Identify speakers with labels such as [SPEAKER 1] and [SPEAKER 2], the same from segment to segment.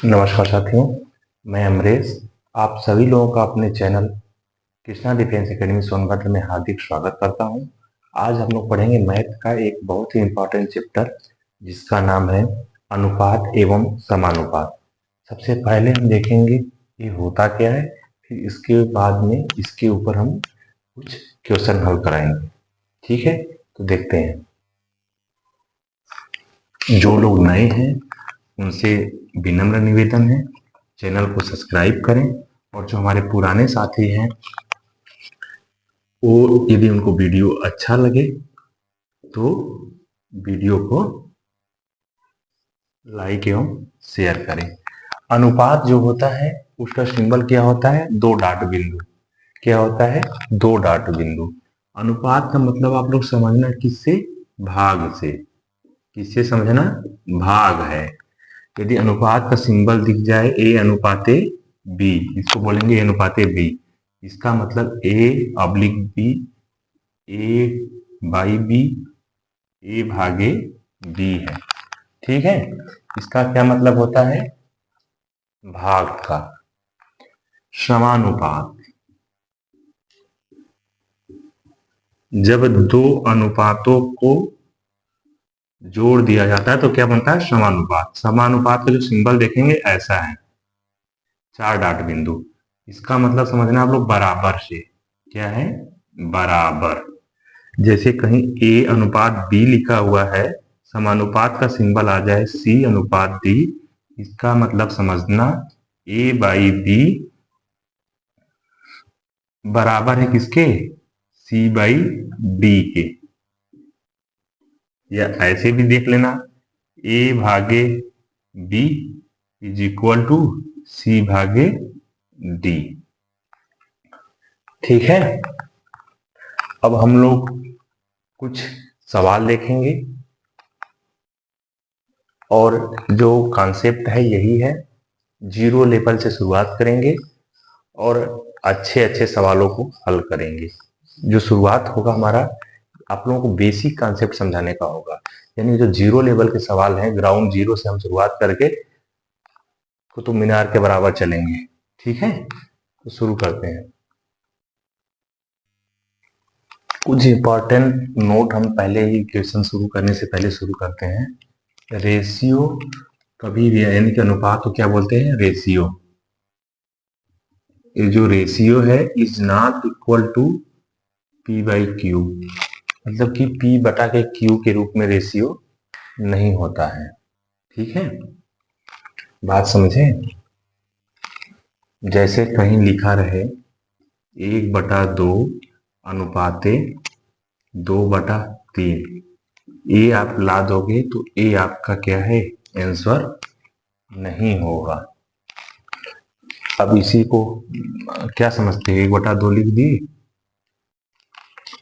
[SPEAKER 1] नमस्कार साथियों, मैं अमरेश। आप सभी लोगों का अपने channel Krishna defence academy Sonbhadra में हार्दिक स्वागत करता हूं। आज हम लोग पढ़ेंगे मैथ का एक बहुत ही इम्पोर्टेंट चैप्टर जिसका नाम है अनुपात एवं समानुपात। सबसे पहले हम देखेंगे ये होता क्या है, फिर इसके बाद में इसके ऊपर हम कुछ क्वेश्चन हल कराएंगे। ठीक है, तो देखते हैं। जो लोग नए हैं उनसे विनम्र निवेदन है, चैनल को सब्सक्राइब करें। और जो हमारे पुराने साथी हैं वो यदि उनको वीडियो अच्छा लगे तो वीडियो को लाइक एवं शेयर करें। अनुपात जो होता है उसका सिंबल क्या होता है? दो डॉट बिंदु। क्या होता है? दो डॉट बिंदु। अनुपात का मतलब आप लोग समझना किससे? भाग से। किससे समझना? भाग है। यदि अनुपात का सिंबल दिख जाए ए अनुपाते बी, इसको बोलेंगे ए अनुपाते बी। इसका मतलब A oblique B, A by B, A भागे बी है। ठीक है, इसका क्या मतलब होता है? भाग का। समानुपात, जब दो अनुपातों को जोड़ दिया जाता है तो क्या बनता है? समानुपात। समानुपात का जो सिंबल देखेंगे ऐसा है, चार डॉट बिंदु। इसका मतलब समझना आप लोग बराबर से। क्या है? बराबर। जैसे कहीं ए अनुपात बी लिखा हुआ है, समानुपात का सिंबल आ जाए सी अनुपात डी, इसका मतलब समझना ए बाई बी बराबर है किसके? सी बाई डी के। या ऐसे भी देख लेना, ए भागे बी इज इक्वल टू सी भागे डी। ठीक है, अब हम लोग कुछ सवाल देखेंगे और जो कॉन्सेप्ट है यही है, जीरो लेवल से शुरुआत करेंगे और अच्छे अच्छे सवालों को हल करेंगे। जो शुरुआत होगा हमारा, आप लोगों को बेसिक कॉन्सेप्ट समझाने का होगा। यानी जो जीरो लेवल के सवाल हैं, ग्राउंड जीरो से हम शुरुआत करके कुतुब मीनार के बराबर चलेंगे। ठीक है, तो शुरू करते हैं। कुछ इंपॉर्टेंट नोट हम पहले ही क्वेश्चन शुरू करने से पहले शुरू करते हैं। रेशियो कभी भी, यानी कि अनुपात को क्या बोलते हैं? रेशियो। ये जो रेशियो है is not equal to P by Q, मतलब कि पी बटा के क्यू के रूप में रेशियो नहीं होता है। ठीक है, बात समझें? जैसे कहीं लिखा रहे 1/2 अनुपाते 2/3, ए आप ला दोगे तो ए आपका क्या है? आंसर नहीं होगा। अब इसी को क्या समझते हैं? 1/2 लिख दी।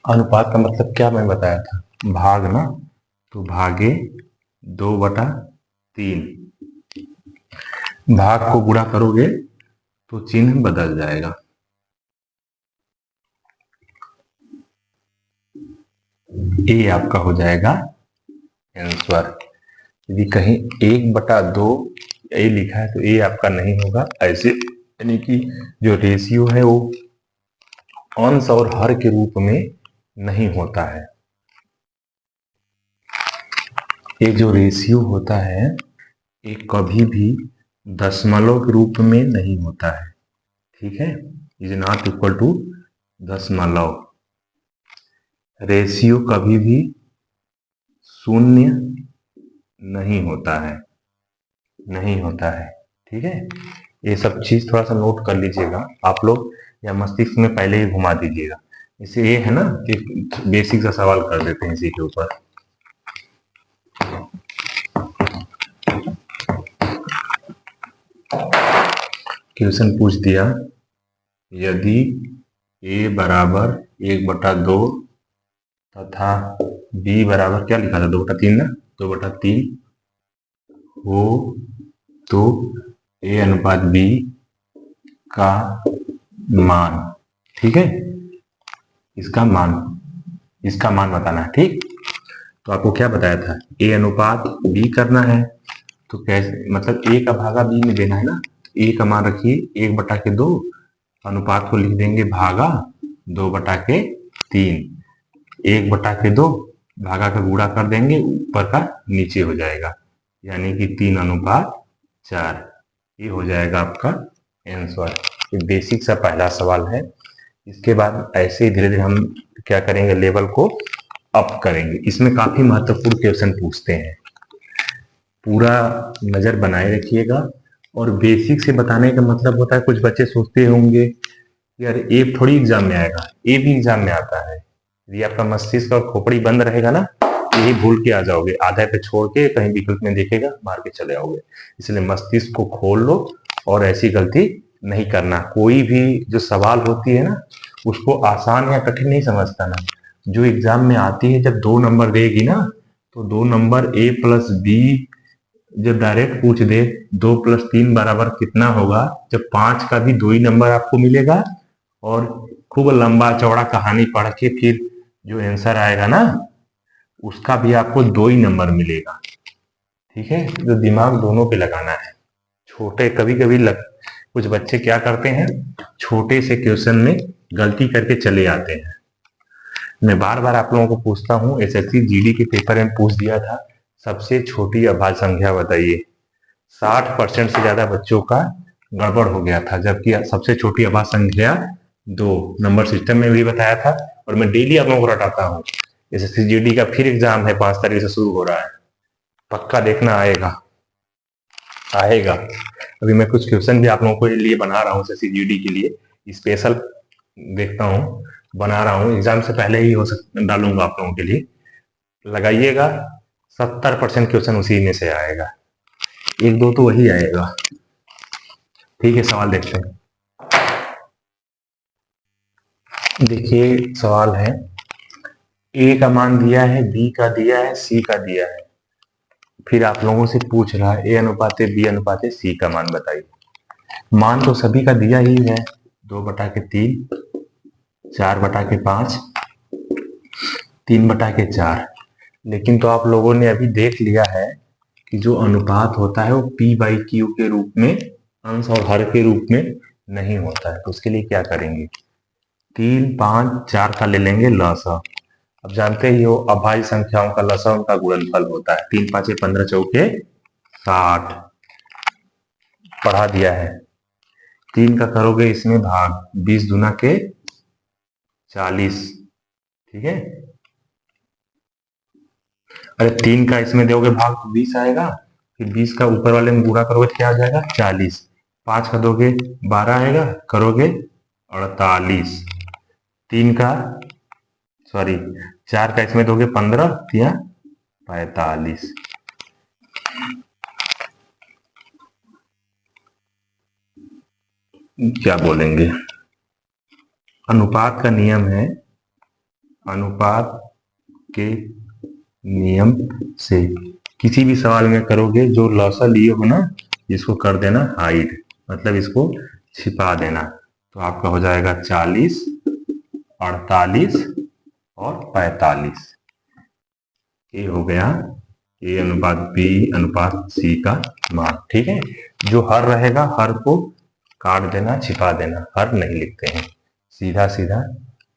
[SPEAKER 1] अनुपात का मतलब क्या मैं बताया था? भाग ना, तो भागे 2/3। भाग को गुणा करोगे तो चिन्ह बदल जाएगा। ए आपका हो जाएगा आंसर। यदि कहीं 1/2 ए लिखा है तो ए आपका नहीं होगा। ऐसे यानी कि जो रेशियो है वो अंश और हर के रूप में नहीं होता है। ये जो रेशियो होता है ये कभी भी दशमलव के रूप में नहीं होता है। ठीक है, इज नॉट इक्वल टू दशमलव। रेशियो कभी भी शून्य नहीं होता है, नहीं होता है। ठीक है, ये सब चीज थोड़ा सा नोट कर लीजिएगा आप लोग, या मस्तिष्क में पहले ही घुमा दीजिएगा। इसे ये है ना कि बेसिक सा सवाल कर देते हैं इसी के ऊपर। क्वेश्चन पूछ दिया, यदि a बराबर 1/2 तथा b बराबर क्या लिखा था? 2/3 ना, 2/3 हो तो a अनुपात b का मान। ठीक है, इसका मान बताना है। ठीक, तो आपको क्या बताया था? a अनुपात b करना है तो कैसे, मतलब a का भागा b में देना है ना, a का मान रखिए 1/2, अनुपात को लिख देंगे भागा 2/3, 1/2 भागा का गुणा कर देंगे, ऊपर का नीचे हो जाएगा, यानी कि 3:4। ये हो जाएगा आपका आंसर। ये बेसिक सा पहला सवाल है। इसके बाद ऐसे ही धीरे धीरे हम क्या करेंगे, लेवल को अप करेंगे। इसमें काफी महत्वपूर्ण क्वेश्चन पूछते हैं, पूरा नजर बनाए रखिएगा। और बेसिक से बताने का मतलब होता है, कुछ बच्चे सोचते होंगे यार ए थोड़ी एग्जाम में आएगा, ए भी एग्जाम में आता है। यदि आपका मस्तिष्क और खोपड़ी बंद रहेगा ना, यही भूल के आ जाओगे, आधे पे छोड़ के कहीं विकल्प में देखेगा मार के चले आओगे। इसलिए मस्तिष्क को खोल लो और ऐसी गलती नहीं करना। कोई भी जो सवाल होती है ना, उसको आसान या कठिन नहीं समझता ना। जो एग्जाम में आती है, जब 2 नंबर देगी ना, तो 2 नंबर a प्लस बी जब डायरेक्ट पूछ दे 2 + 3 बराबर कितना होगा, जब 5 का भी 2 ही नंबर आपको मिलेगा, और खूब लंबा चौड़ा कहानी पढ़ के फिर जो आंसर आएगा ना, उसका भी आपको 2 ही नंबर मिलेगा। ठीक है, तो दिमाग दोनों पे लगाना है। छोटे कभी कभी कुछ बच्चे क्या करते हैं, छोटे से क्वेश्चन में गलती करके चले आते हैं। मैं बार बार आप लोगों को पूछता हूँ, एसएससी जीडी के पेपर में पूछ दिया था, सबसे छोटी अभाज्य संख्या बताइए। 60% से ज्यादा बच्चों का गड़बड़ हो गया था, जबकि सबसे छोटी अभाज्य संख्या 2 नंबर सिस्टम में भी बताया था। और मैं डेली आप लोगों को रटाता हूँ। एसएससी जीडी का फिर एग्जाम है, 5 तारीख से शुरू हो रहा है, पक्का देखना आएगा आएगा। अभी मैं कुछ क्वेश्चन भी आप लोगों के लिए बना रहा हूँ, एसएससी जीडी के लिए स्पेशल देखता हूँ, बना रहा हूँ, एग्जाम से पहले ही डालूंगा आप लोगों के लिए। लगाइएगा, 70% क्वेश्चन उसी में से आएगा, 1-2 तो वही आएगा। ठीक है, सवाल देखते हैं। देखिए सवाल है, ए का मान दिया है, बी का दिया है, सी का दिया है, फिर आप लोगों से पूछ रहा है ए अनुपाते बी अनुपाते सी का मान बताइए। मान तो सभी का दिया ही है, 2/3, 4/5, 3/4। लेकिन तो आप लोगों ने अभी देख लिया है कि जो अनुपात होता है वो P/Q के रूप में, अंश और हर के रूप में नहीं होता है। तो उसके लिए क्या करेंगे, 3, 5, 4 का ले लेंगे लसा। अब जानते ही हो, अभाज्य संख्याओं का लसा उनका गुणनफल होता है। 3 5 15 चौके 60, पढ़ा दिया है। 3 का करोगे इसमें भाग, 20 दूना के 40। ठीक है, अरे 3 का इसमें दोगे भाग तो 20 आएगा, फिर 20 का ऊपर वाले में गुणा करोगे तो क्या आ जाएगा 40। 5 का दोगे 12 आएगा, करोगे 48। 3 का सॉरी 4 का इसमें दोगे 15 या 45। क्या बोलेंगे, अनुपात का नियम है, अनुपात के नियम से किसी भी सवाल में करोगे, जो लॉसा लिए हो ना, इसको कर देना हाइड, मतलब इसको छिपा देना। तो आपका हो जाएगा 40, 48 और 45। ये हो गया ए अनुपात बी अनुपात सी का मान। ठीक है, जो हर रहेगा हर को काट देना, छिपा देना, हर नहीं लिखते हैं, सीधा सीधा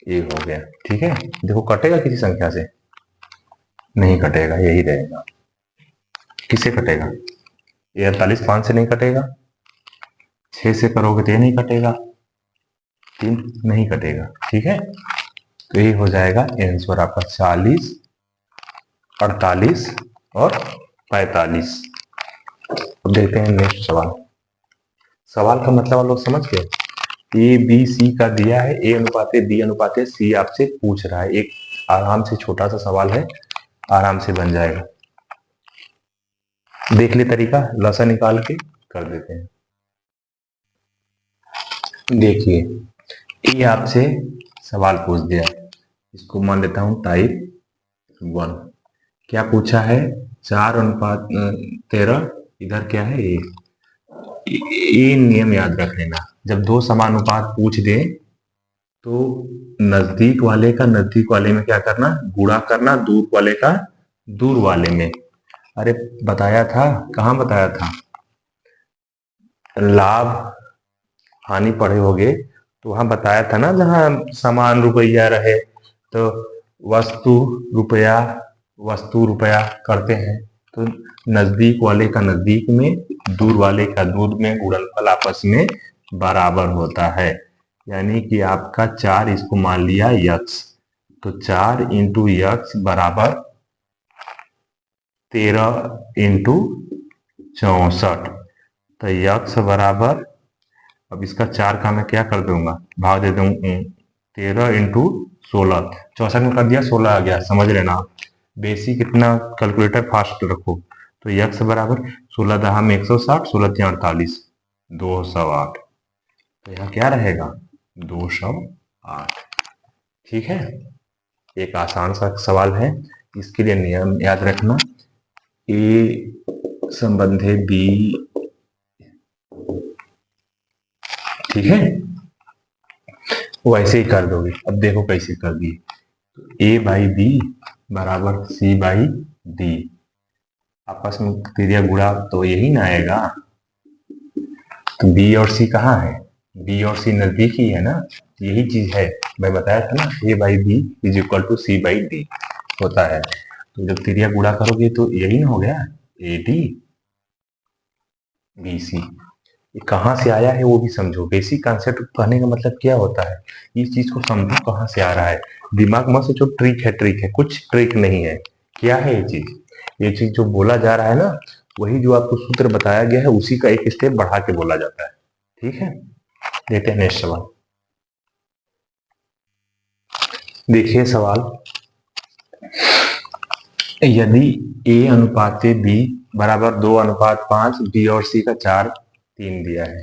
[SPEAKER 1] ये हो गया। ठीक है, देखो कटेगा किसी संख्या से, नहीं कटेगा, यही रहेगा। किससे कटेगा, ये 48 5 से नहीं कटेगा, 6 से करोगे तो ये नहीं कटेगा, 3 नहीं कटेगा। ठीक है, तो ये हो जाएगा आंसर आपका 40, 48 और 45। अब देखते हैं नेक्स्ट सवाल। सवाल का मतलब आप लोग समझ गए, ए बी सी का दिया है, ए अनुपाते बी अनुपाते सी आपसे पूछ रहा है। एक आराम से छोटा सा सवाल है, आराम से बन जाएगा। देख ले तरीका, लसा निकाल के कर देते हैं। देखिए, ये आपसे सवाल पूछ दिया, इसको मान लेता हूं टाइप 1। क्या पूछा है, 4:13, इधर क्या है ये नियम याद रख लेना, जब 2 समानुपात पूछ दे तो नजदीक वाले का नजदीक वाले में क्या करना, गुणा करना, दूर वाले का दूर वाले में। अरे बताया था, कहाँ बताया था? लाभ हानि पढ़े होगे तो वहां बताया था ना, जहाँ समान रुपया रहे तो वस्तु रुपया, वस्तु रुपया करते हैं, तो नजदीक वाले का नजदीक में, दूर वाले का दूर में, गुणनफल आपस में बराबर होता है। यानी कि आपका 4, इसको मान लिया यक्स, तो 4 इंटू यक्स बराबर 13 इंटू 64, तो यक्स बराबर, अब इसका 4 का मैं क्या कर दूंगा, भाग दे दूंगा, 13 इंटू 16, 64 में कर दिया, 16 आ गया, समझ लेना आप। बेसिक इतना कैलकुलेटर फास्ट रखो। तो यक्स बराबर 16 दहा में 160, 16 3 48, 208, तो यहाँ क्या रहेगा, 208। ठीक है, एक आसान सा सवाल है, इसके लिए नियम याद रखना, ए संबंधे बी, ठीक है, वैसे ही कर दोगे। अब देखो कैसे कर दिए, ए बाई बी बराबर सी बाई डी, आपस में क्रिया गुणा तो यही ना आएगा, तो बी और सी कहाँ है, बी और सी नजदीक ही है ना, यही चीज है, मैं बताया था ना, A by B is equal to C by D होता है। तो जब क्रिया गुणा करोगे तो यही ना हो गया, ए डी बी सी। कहाँ से आया है वो भी समझो, बेसिक कॉन्सेप्ट कहने का मतलब क्या होता है, इस चीज को समझो कहाँ से आ रहा है, दिमाग में से जो ट्रिक है, ट्रिक है, कुछ ट्रिक नहीं है, क्या है ये चीज, ये चीज जो बोला जा रहा है ना, वही जो आपको सूत्र बताया गया है उसी का एक स्टेप बढ़ा के बोला जाता है। ठीक है, देखते हैं नेक्स्ट सवाल। देखिए सवाल, यदि ए अनुपात बी बराबर 2:5, बी और सी का 4:3 दिया है,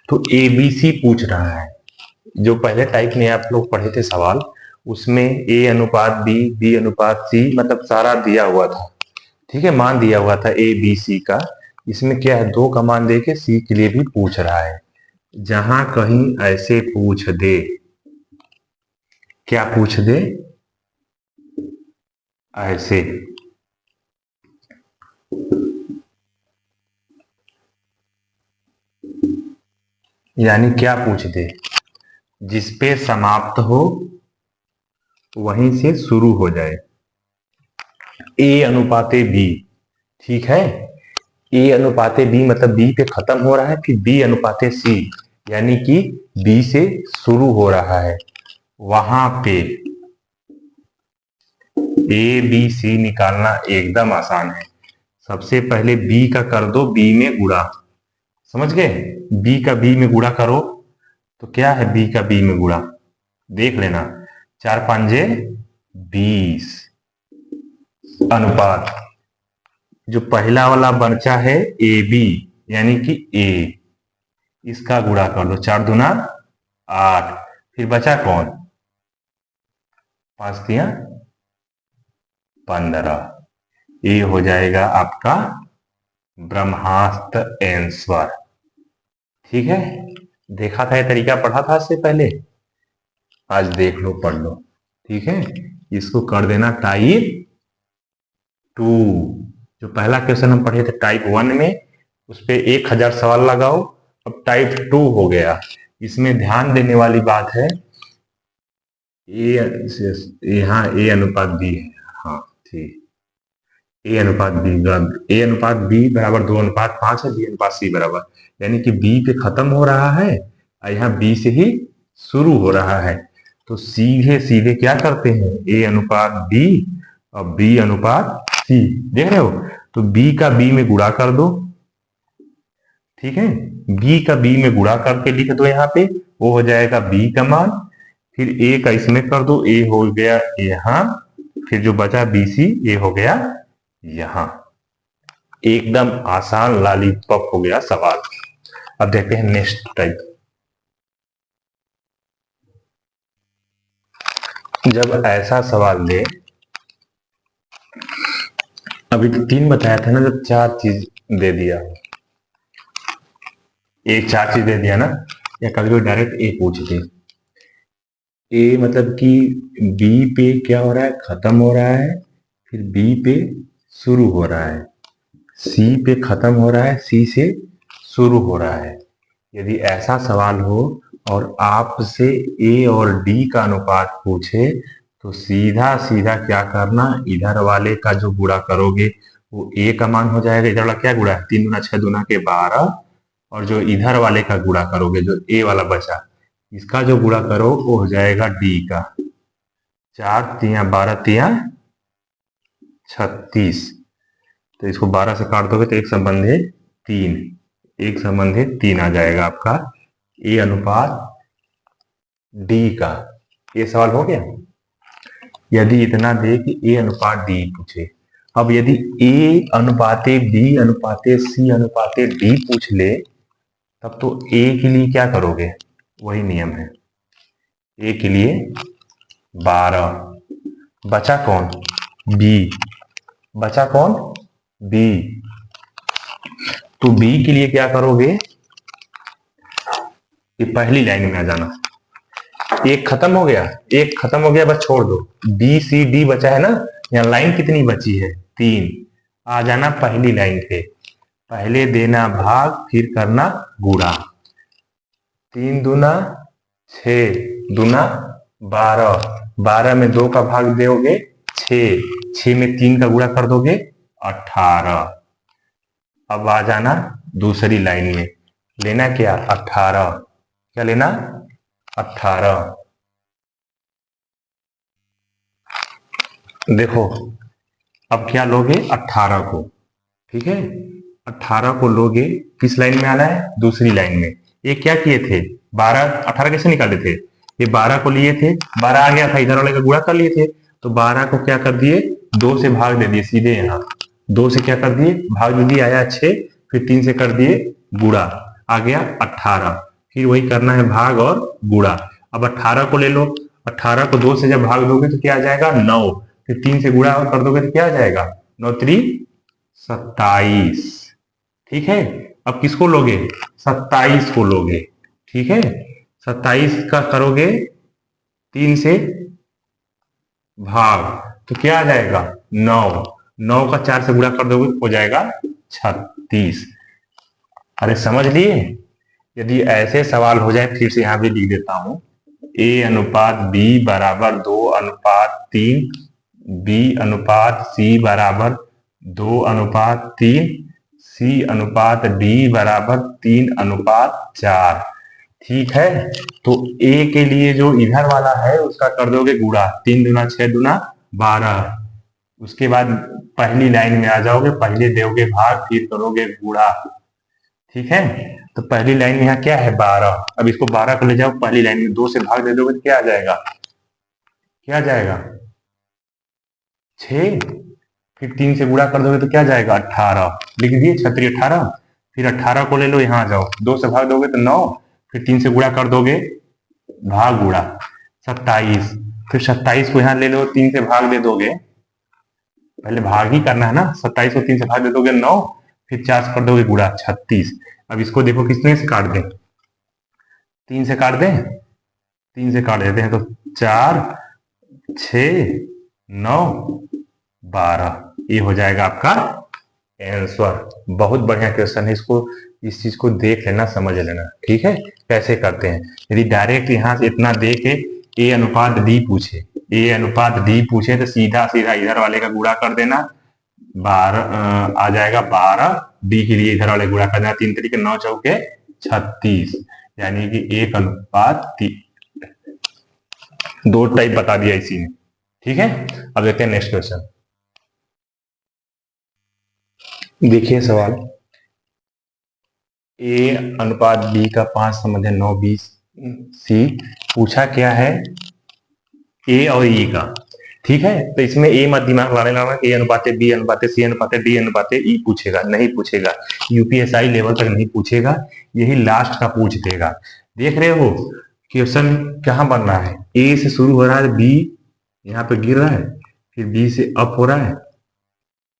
[SPEAKER 1] तो ए बी सी पूछ रहा है। जो पहले टाइप में आप लोग पढ़े थे सवाल, उसमें ए अनुपात बी, बी अनुपात सी, मतलब सारा दिया हुआ था, ठीक है, मान दिया हुआ था ए बी सी का। इसमें क्या है, 2 का मान देके सी के लिए भी पूछ रहा है। जहां कहीं ऐसे पूछ दे, क्या पूछ दे, ऐसे, यानी क्या पूछ दे, जिसपे समाप्त हो वहीं से शुरू हो जाए, ए अनुपाते बी, ठीक है, ए अनुपाते बी मतलब बी पे खत्म हो रहा है, फिर बी अनुपाते सी, यानी कि बी से शुरू हो रहा है, वहां पे ए बी सी निकालना एकदम आसान है। सबसे पहले बी का कर दो बी में गुणा, समझ गए, बी का बी में गुणा करो, तो क्या है बी का बी में गुणा, देख लेना, 4×5 = 20, अनुपात जो पहला वाला बचा है ए बी, यानी कि ए, इसका गुणा कर दो, 4×2 = 8, फिर बचा कौन, 5×3 = 15, ये हो जाएगा आपका ब्रह्मास्त्र आंसर। ठीक है, देखा था ये तरीका, पढ़ा था इससे पहले, आज देख लो, पढ़ लो, ठीक है। इसको कर देना टाइप 2, जो पहला क्वेश्चन हम पढ़े थे टाइप 1 में, उस पर 1000 सवाल लगाओ, अब टाइप 2 हो गया। इसमें ध्यान देने वाली बात है, यहाँ ए अनुपात बी है, हाँ ठीक, ए अनुपात बी बराबर, ए अनुपात बी बराबर 2:5 है, बी अनुपात सी बराबर, यानी कि बी पे खत्म हो रहा है और यहाँ बी से ही शुरू हो रहा है, तो सीधे सीधे क्या करते हैं, ए अनुपात बी और बी अनुपात सी, देख रहे हो, तो बी का बी में गुणा कर दो, ठीक है, बी का बी में गुणा करके लिख दो यहाँ पे, वो हो जाएगा बी का मान, फिर ए का इसमें कर दो, ए हो गया यहाँ, फिर जो बचा बी सी, ये हो गया यहां, एकदम आसान लॉलीपॉप हो गया सवाल। अब देखते हैं नेक्स्ट टाइप। जब ऐसा सवाल दे, अभी तो 3 बताया था ना, जब 4 चीज दे दिया, एक 4 चीज दे दिया ना, या कभी डायरेक्ट ए पूछ दे, ए मतलब कि बी पे क्या हो रहा है, खत्म हो रहा है, फिर बी पे शुरू हो रहा है, सी पे खत्म हो रहा है, सी से शुरू हो रहा है। यदि ऐसा सवाल हो और आपसे ए और डी का अनुपात पूछे तो सीधा सीधा क्या करना, इधर वाले का जो गुणा करोगे वो ए का मान हो जाएगा। इधर वाला क्या गुणा है, 3 दूना 6 दूना के 12, और जो इधर वाले का गुणा करोगे जो ए वाला बचा, इसका जो गुणा करो वो हो जाएगा डी का। 4 तिया 12 तिया 36, तो इसको 12 से काट दोगे तो एक संबंधी 3, एक संबंधी 3 आ जाएगा आपका ए अनुपात डी का। ये सवाल हो गया। यदि इतना दे कि ए अनुपात डी पूछे, अब यदि ए अनुपाते बी अनुपाते सी अनुपाते डी पूछ ले, तब तो ए के लिए क्या करोगे, वही नियम है। ए के लिए 12, बचा कौन, बी, बचा कौन, बी, तो बी के लिए क्या करोगे, ये पहली लाइन में आ जाना। एक खत्म हो गया, एक खत्म हो गया, बस छोड़ दो, बी सी डी बचा है ना। यहाँ लाइन कितनी बची है, 3, आ जाना पहली लाइन पे, पहले देना भाग फिर करना गुणा। 3 दूना 6 दूना 12, 12 में 2 का भाग दोगे 6, 6 में 3 का गुणा कर दोगे 18। अब आ जाना दूसरी लाइन में, लेना क्या 18, क्या लेना 18। देखो अब क्या लोगे 18 को, ठीक है, 18 को लोगे, किस लाइन में आना है, दूसरी लाइन में। ये क्या किए थे, 12 18 कैसे निकाले थे, ये 12 को लिए थे, 12 आ गया था, इधर वाले का गुणा कर लिए थे, तो 12 को क्या कर दिए, 2 से भाग दे दिए सीधे, यहाँ 2 से क्या कर दिए भाग दे दिए, आया 6, फिर 3 से कर दिए गुणा, आ गया 18, फिर वही करना है भाग और गुणा। अब 18 को ले लो, 18 को 2 से जब भाग दोगे तो क्या आ जाएगा 9, फिर 3 से गुणा कर दोगे तो क्या आ जाएगा 9 3 27, ठीक है। अब किसको लोगे, 27 को लोगे, ठीक है, 27 का करोगे 3 से भाग तो क्या आ जाएगा 9, 9 का 4 से गुणा कर दोगे हो जाएगा 36। अरे समझ लिए। यदि ऐसे सवाल हो जाए, फिर से यहां भी लिख देता हूं, ए अनुपात बी बराबर 2 अनुपात 3, बी अनुपात सी बराबर 2 अनुपात 3, सी अनुपात डी बराबर 3 अनुपात 4, ठीक है। तो ए के लिए जो इधर वाला है उसका कर दोगे गुणा, 3 दूना 6 दूना 12, उसके बाद पहली लाइन में आ जाओगे, पहले दोगे भाग फिर करोगे गुणा, ठीक है। तो पहली लाइन में यहाँ क्या है 12, अब इसको 12 को ले जाओ पहली लाइन में, 2 से भाग दे दोगे तो क्या आ जाएगा, क्या आ जाएगा 6, फिर 3 से गुणा कर दोगे तो क्या आ जाएगा 18, लिख दिए 36 18, फिर 18 को ले लो, यहाँ आ जाओ, 2 से भाग दोगे तो 9, फिर 3 से गुणा कर दोगे भाग गुणा 27, फिर 27 को यहाँ ले लो, 3 से भाग दे दोगे, पहले भाग ही करना है ना, 27 को 3 से भाग दे दोगे 9, फिर 4 से कर दोगे गुणा 36। अब इसको देखो किसने से काट दें, 3 से काट दें, 3 से काट देते हैं तो 4 6 9 12, ये हो जाएगा आपका आंसर। बहुत बढ़िया क्वेश्चन है, इसको इस चीज को देख लेना समझ लेना, ठीक है कैसे करते हैं। यदि डायरेक्ट यहाँ से इतना दे के ए अनुपात डी पूछे, ए अनुपात डी पूछे तो सीधा सीधा इधर वाले का गुणा कर देना, 12 आ जाएगा 12, डी के लिए इधर वाले गुणा कर देना, 3 तरीके 9 चौके 36, यानी कि 1 अनुपात 2 टाइप बता दिया इसी ने, ठीक है। अब देखते हैं नेक्स्ट क्वेश्चन। देखिए सवाल, ए अनुपात बी का 5 संबंध है 9 20 सी, पूछा क्या है ए और ई का, ठीक है। तो इसमें ए मत दिमाग लाना ए अनुपाते बी अनुपाते सी अनुपाते डी अनुपाते ई पूछेगा, नहीं पूछेगा, यूपीएसआई लेवल तक नहीं पूछेगा, यही लास्ट का पूछ देगा। देख रहे हो क्वेश्चन कहाँ बन रहा है, ए से शुरू हो रहा है, बी यहाँ पे गिर रहा है, फिर बी से अप हो रहा है,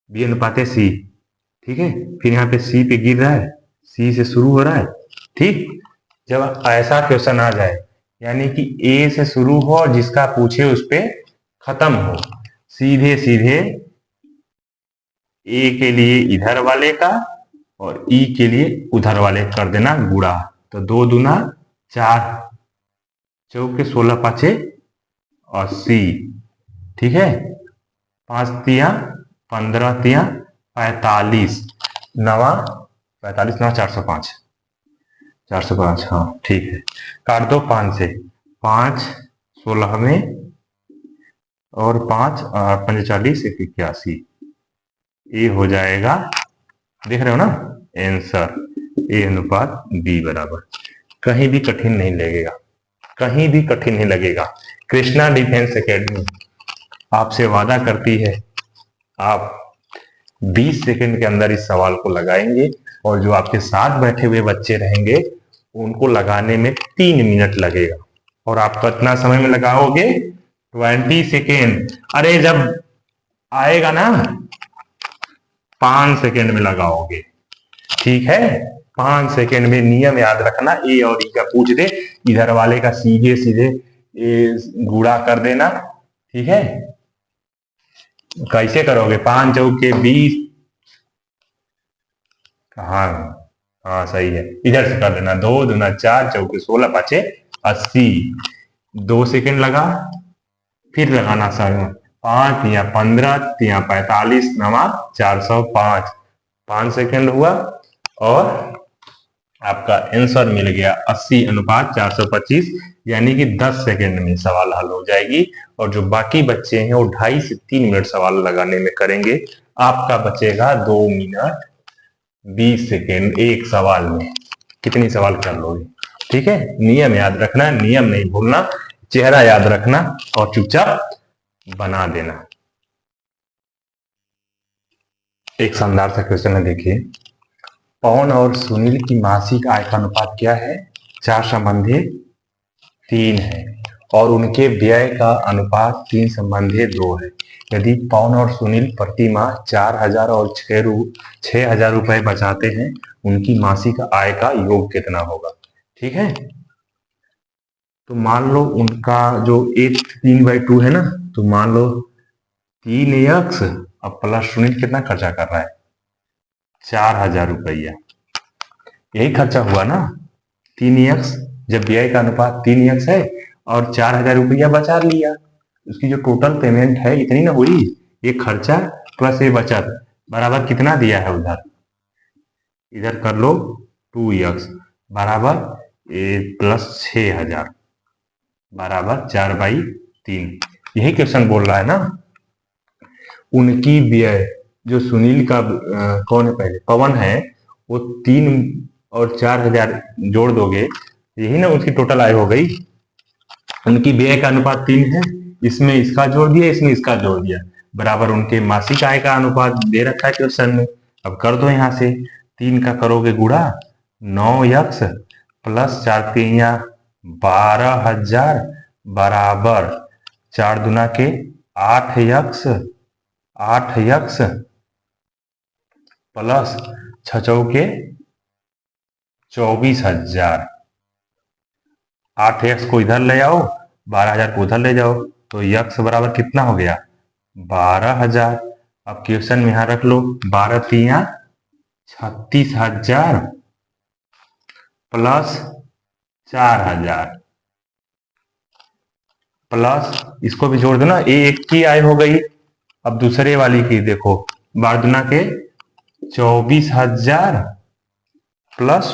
[SPEAKER 1] बी अनुपाते सी, ठीक है, फिर यहाँ पे सी पे गिर रहा है, सी से शुरू हो रहा है, ठीक। जब ऐसा क्वेश्चन आ जाए, यानी कि ए से शुरू हो और जिसका पूछे उस पे खत्म हो, सीधे सीधे ए के लिए इधर वाले का और ई के लिए उधर वाले कर देना गुणा। तो 2 दूना 4, चौके 16 पाँचे 80, ठीक है। 5 तिया 15 तिया 45, नवा 45 नवा 405, 405, हाँ ठीक है। काट दो 5 से, 5 16 में और 5 5 40 81, ये हो जाएगा, देख रहे हो ना आंसर, ए अनुपात बी बराबर। कहीं भी कठिन नहीं लगेगा, कहीं भी कठिन नहीं लगेगा। कृष्णा डिफेंस एकेडमी आपसे वादा करती है आप 20 सेकंड के अंदर इस सवाल को लगाएंगे और जो आपके साथ बैठे हुए बच्चे रहेंगे उनको लगाने में 3 मिनट लगेगा। और आप कितना समय में लगाओगे? 20 सेकेंड। अरे जब आएगा ना 5 सेकेंड में लगाओगे, ठीक है। 5 सेकेंड में। नियम याद रखना, ए और ई का पूछ दे, इधर वाले का सीधे सीधे गुणा कर देना, ठीक है। कैसे करोगे? 5 चौके 20, हाँ हाँ सही है, इधर से कर देना। 2 दूना 4, चौके 16 पाँचे 80, 2 सेकेंड लगा, फिर लगाना सर 5 या 15 या 45, नवा 405, 5 सेकेंड हुआ और आपका आंसर मिल गया 80 अनुपात 425, यानी कि 10 सेकेंड में सवाल हल हो जाएगी। और जो बाकी बच्चे हैं वो 2.5 से 3 मिनट सवाल लगाने में करेंगे। आपका बचेगा 2 मिनट 20 सेकेंड एक सवाल में। कितनी सवाल कर लोगे? ठीक है। नियम याद रखना, नियम नहीं भूलना, चेहरा याद रखना और चुपचाप बना देना। एक शानदार सा क्वेश्चन है, देखिए। पवन और सुनील की मासिक आय का अनुपात क्या है? 4:3 है और उनके व्यय का अनुपात 3:2 है। यदि पवन और सुनील प्रति माह 4,000 और 6,000 रुपए बचाते हैं, उनकी मासिक आय का योग कितना होगा? ठीक है। तो मान लो उनका जो 3/2 है ना, तो मान लो 3x अब प्लस सुनील कितना खर्चा कर रहा है? 4,000 रुपया। यही खर्चा हुआ ना 3x, जब व्यय का अनुपात 3x है और 4,000 रुपया बचा लिया, उसकी जो टोटल पेमेंट है इतनी ना हुई। ये खर्चा प्लस ये बचत बराबर कितना दिया है उधर? इधर कर लो 2x बराबर प्लस 6,000 बराबर 4/3। यही क्वेश्चन बोल रहा है ना। उनकी व्यय, जो सुनील का कौन है पहले? पवन है, वो 3 और 4,000 जोड़ दोगे, यही ना उसकी टोटल आय हो गई। उनकी व्यय का अनुपात 3 है, इसमें इसका जोड़ दिया, इसमें इसका जोड़ दिया, बराबर उनके मासिक आय का अनुपात दे रखा है क्वेश्चन में। अब कर दो यहां से 3 का करोगे गुणा, 9x प्लस 4 3 12,000 बराबर 4 दूना के 8x प्लस 6 चौके 24,000। 8x को इधर ले आओ, 12,000 को उधर ले जाओ, तो x बराबर कितना हो गया? 12,000। अब क्वेश्चन में यहां रख लो, 12 3 36,000 प्लस 4,000 प्लस इसको भी जोड़ दो ना, एक की आय हो गई। अब दूसरे वाली की देखो, 12 दूना के 24,000 प्लस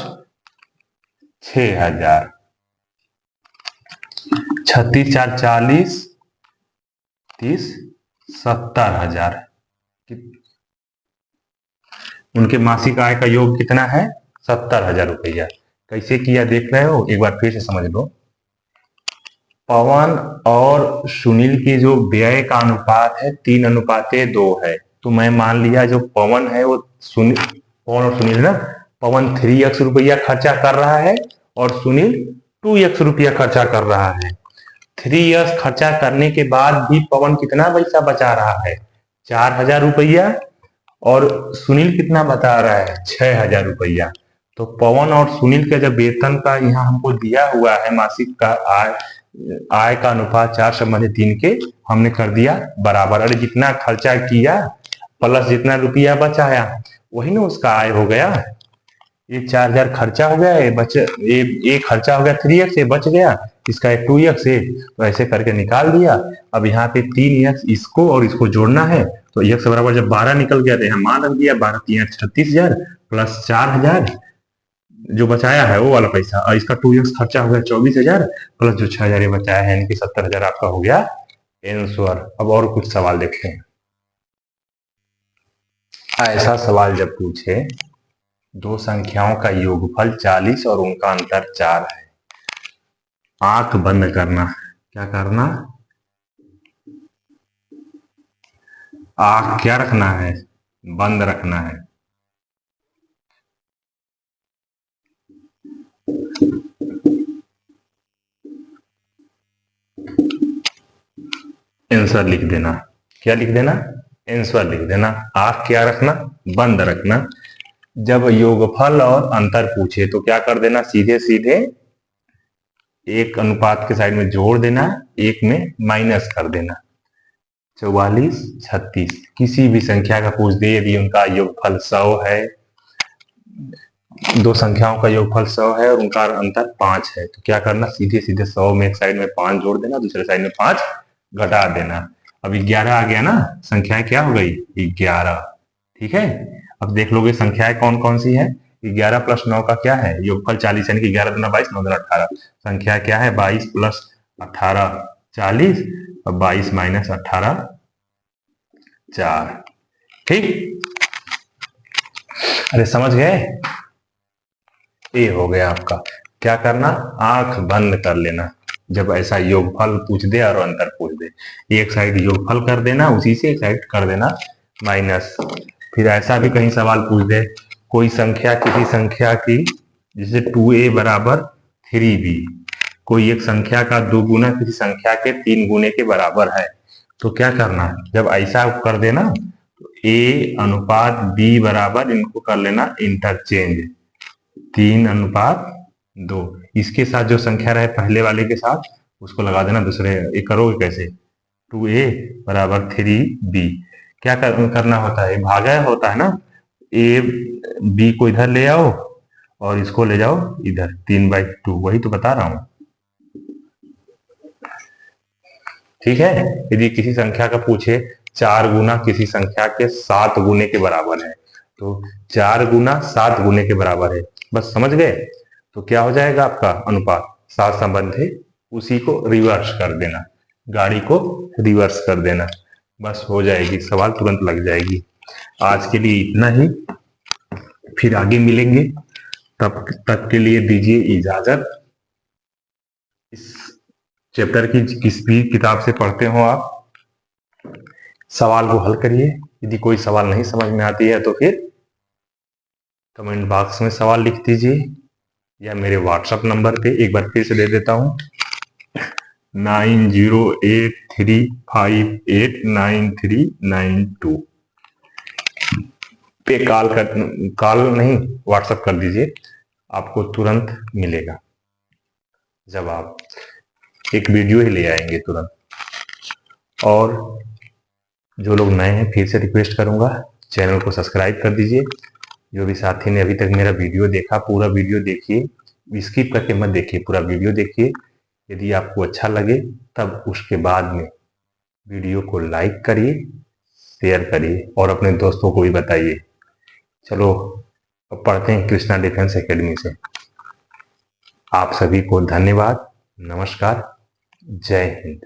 [SPEAKER 1] 6,000, 36 4 40 30 70,000। उनके मासिक आय का योग कितना है? 70,000 रुपया। कैसे किया देख रहे हो? एक बार फिर से समझ लो। पवन और सुनील के जो व्यय का अनुपात है 3:2 है। तो मैं मान लिया जो पवन है वो पवन और सुनील ना, पवन 3x रुपया खर्चा कर रहा है और सुनील 2x रुपया खर्चा कर रहा है। 3x खर्चा करने के बाद भी पवन कितना पैसा बचा रहा है? 4,000 रुपया। और सुनील कितना बता रहा है? 6,000 रुपया। तो पवन और सुनील का जब वेतन का यहाँ हमको दिया हुआ है मासिक का आय का अनुपात 4:3 के, हमने कर दिया बराबर। अरे जितना खर्चा किया प्लस जितना रुपया बचाया वही ना उसका आय हो गया। ये 4000 खर्चा हो गया, ये खर्चा हो गया 3x, ये बच गया, इसका 2x है, तो ऐसे करके निकाल दिया। अब यहाँ पे 3x इसको और इसको जोड़ना है, तो x बराबर जब 12 निकल गया तो यहाँ मान रख दिया, 12 3 36,000 प्लस 4000 जो बचाया है वो वाला पैसा, और इसका 2x खर्चा हो गया 24,000 प्लस जो 6,000 ये बचाया है, यानी कि 70,000 आपका हो गया आंसर। अब और कुछ सवाल देखते हैं। ऐसा सवाल जब पूछे दो संख्याओं का योगफल 40 और उनका अंतर 4 है, आंख बंद करना, क्या करना, आंख क्या रखना है, बंद रखना है। आंसर लिख देना, क्या लिख देना, आंसर लिख देना। आंख क्या रखना, बंद रखना। जब योगफल और अंतर पूछे तो क्या कर देना, सीधे सीधे एक अनुपात के साइड में जोड़ देना, एक में माइनस कर देना। 44 36 किसी भी संख्या का पूछ दे, यदि उनका योगफल 100 है, दो संख्याओं का योगफल 100 है और उनका अंतर 5 है, तो क्या करना, सीधे सीधे 100 में एक साइड में 5 जोड़ देना, दूसरे साइड में 5 घटा देना। अब 11 आ गया ना, संख्याएं क्या हो गई, 11। ठीक है, अब देख लोगे संख्याएं कौन कौन सी है। 11 प्लस 9 का क्या है, योगफल 40, यानी कि 11 दूना 22, 9 दूना 18। संख्या क्या है, 22 प्लस 18 40, और 22 माइनस 18 4। ठीक, अरे समझ गए, ये हो गया आपका। क्या करना, आंख बंद कर लेना जब ऐसा योगफल पूछ दे और अंतर पूछ दे, एक साइड योगफल कर देना, उसी से एक साइड कर देना माइनस। फिर ऐसा भी कहीं सवाल पूछ दे, कोई संख्या किसी संख्या की, जैसे 2a बराबर 3b, कोई एक संख्या का 2 गुना किसी संख्या के 3 गुने के बराबर है, तो क्या करना, जब ऐसा कर देना तो a अनुपात b बराबर, इनको कर लेना इंटरचेंज, 3:2। इसके साथ जो संख्या रहे पहले वाले के साथ उसको लगा देना दूसरे। ये करोगे कैसे, 2a बराबर 3b, क्या करना होता है, भागा होता है ना, a b को इधर ले आओ और इसको ले जाओ इधर, 3/2, वही तो बता रहा हूं। ठीक है, यदि किसी संख्या का पूछे 4 गुना किसी संख्या के 7 गुने के बराबर है, तो 4 गुना 7 गुने के बराबर है, बस समझ गए। तो क्या हो जाएगा आपका अनुपात, सात संबंध है, उसी को रिवर्स कर देना, गाड़ी को रिवर्स कर देना, बस हो जाएगी, सवाल तुरंत लग जाएगी। आज के लिए इतना ही, फिर आगे मिलेंगे, तब तक के लिए दीजिए इजाजत। इस चैप्टर की किस भी किताब से पढ़ते हो आप, सवाल को हल करिए। यदि कोई सवाल नहीं समझ में आती है तो फिर कमेंट बॉक्स में सवाल लिख दीजिए, या मेरे व्हाट्सएप नंबर पे एक बार फिर से दे देता हूं, 9083589392 पे कॉल नहीं, व्हाट्सएप कर दीजिए, आपको तुरंत मिलेगा जवाब, एक वीडियो ही ले आएंगे तुरंत। और जो लोग नए हैं, फिर से रिक्वेस्ट करूंगा, चैनल को सब्सक्राइब कर दीजिए। जो भी साथी ने अभी तक मेरा वीडियो देखा, पूरा वीडियो देखिए, स्किप करके मत देखिए, पूरा वीडियो देखिए। यदि आपको अच्छा लगे तब उसके बाद में वीडियो को लाइक करिए, शेयर करिए और अपने दोस्तों को भी बताइए। चलो अब पढ़ते हैं कृष्णा डिफेंस एकेडमी से। आप सभी को धन्यवाद, नमस्कार, जय हिंद।